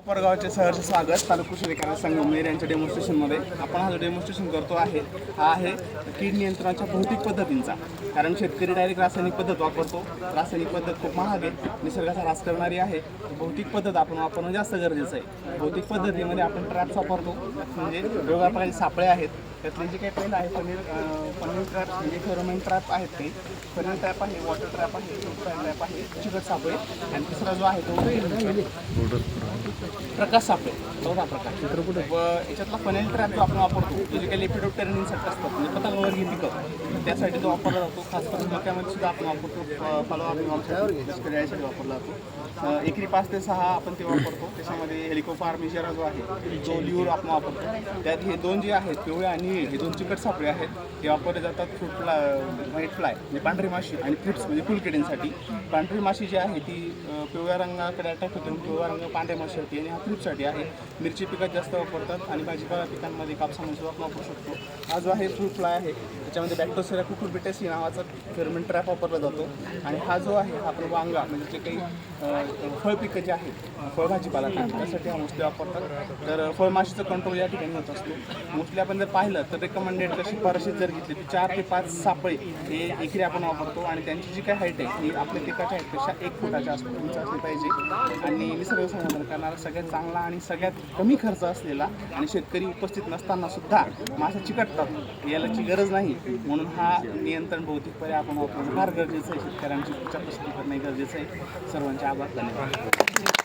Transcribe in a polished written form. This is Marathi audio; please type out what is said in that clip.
परगावचे सहर्ष स्वागत तालुका कृषी विकास संगमनेर यांच्या डेमॉन्स्ट्रेशनमध्ये. आपण हा जो डेमॉन्स्ट्रेशन करतो आहे हा आहे कीड नियंत्रणाच्या भौतिक पद्धतींचा. कारण शेतकरी डायरेक्ट रासायनिक पद्धत वापरतो. रासायनिक पद्धत खूप महाग आहे, निसर्गाचा ऱ्हास करणारी आहे. भौतिक पद्धत आपण वापरणं जास्त गरजेचं आहे. भौतिक पद्धतीमध्ये आपण ट्रॅप्स वापरतो, म्हणजे वेगवेगळ्या प्रकारचे सापळे आहेत. त्यातले जे काही पहिलं आहे पनीर ट्रॅप म्हणजे फेरोमेन ट्रॅप आहेत ते. पनीर ट्रॅप आहे, वॉटर ट्रॅप आहे, ट्रॅप आहे, चिकट सापळे. आणि तिसरा जो आहे तो प्रकाश सापळे, चौथा प्रकार. व याच्यातला फनेल ट्रॅप जो आपण वापरतो तो जे काही लेपिडोप्टेरनिंगसाठी असतात, म्हणजे पतंगावरची पिकं, त्यासाठी तो वापरला जातो. खास करून मक्यामध्ये सुद्धा आपण वापरतो. फळासाठी वापरला जातो. एकरी 5 ते 6 आपण ते वापरतो. त्याच्यामध्ये हेलिकोपार मिजेरा जो आहे जो ल्यूर आपण वापरतो. त्यात हे दोन जे आहेत पिवळे आणि निळे, हे दोन चिकट सापळे आहेत, ते वापरले जातात फ्रूट व्हाईट फ्लाय म्हणजे पांढरी माशी आणि फ्रिप्स म्हणजे फुलकिडींसाठी. पांढरी माशी जी आहे ती पिवळ्या रंगाकडे अटॅक होते, पिवळा रंग पांढऱ्या माशीसाठी, आणि हा फ्रिप्ससाठी आहे. मिरची पिकात जास्त वापरतात आणि भाजीपाला पिकांमध्ये कापसामध्ये सुद्धा आपण वापरू शकतो. हा जो आहे फ्रूट फ्लाय आहे, त्याच्यामध्ये बॅक्टोसेरा कुकुरबिटेसी नावाचा फेरोमेन ट्रॅप वापरला जातो. आणि हा जो आहे हा आपण वांगा म्हणजे जे काही फळपिकं जे आहेत, फळभाजीपाला त्यासाठी हा मोस्टली वापरतात. तर फळमाशीचं कंट्रोल या ठिकाणी होत असतो. मोस्टली आपण जर पाहिलं तर रेकमेंडेड शिफारशीत जर घेतली तर 4 ते 5 सापळे हे एकरी आपण वापरतो. आणि त्यांची जी काही हाईट आहे ही आपल्या पिकाच्या हाईटपेक्षा 1 फुटाच्या आसपास उंच असली पाहिजे. आणि निसर्ग संवर्धन करणारा सगळ्यात चांगला आणि सगळ्यात कमी खर्च असलेला, आणि शेतकरी उपस्थित नसताना सुद्धा मासे चिकटतात याची गरज नाही, म्हणून हा नियंत्रण भौतिक पर्याय आपण वापरणं फार गरजेचं आहे. शेतकऱ्यांची पुढच्या प्रसिद्धी करणे गरजेचं आहे. सर्वांचे आभार, धन्यवाद.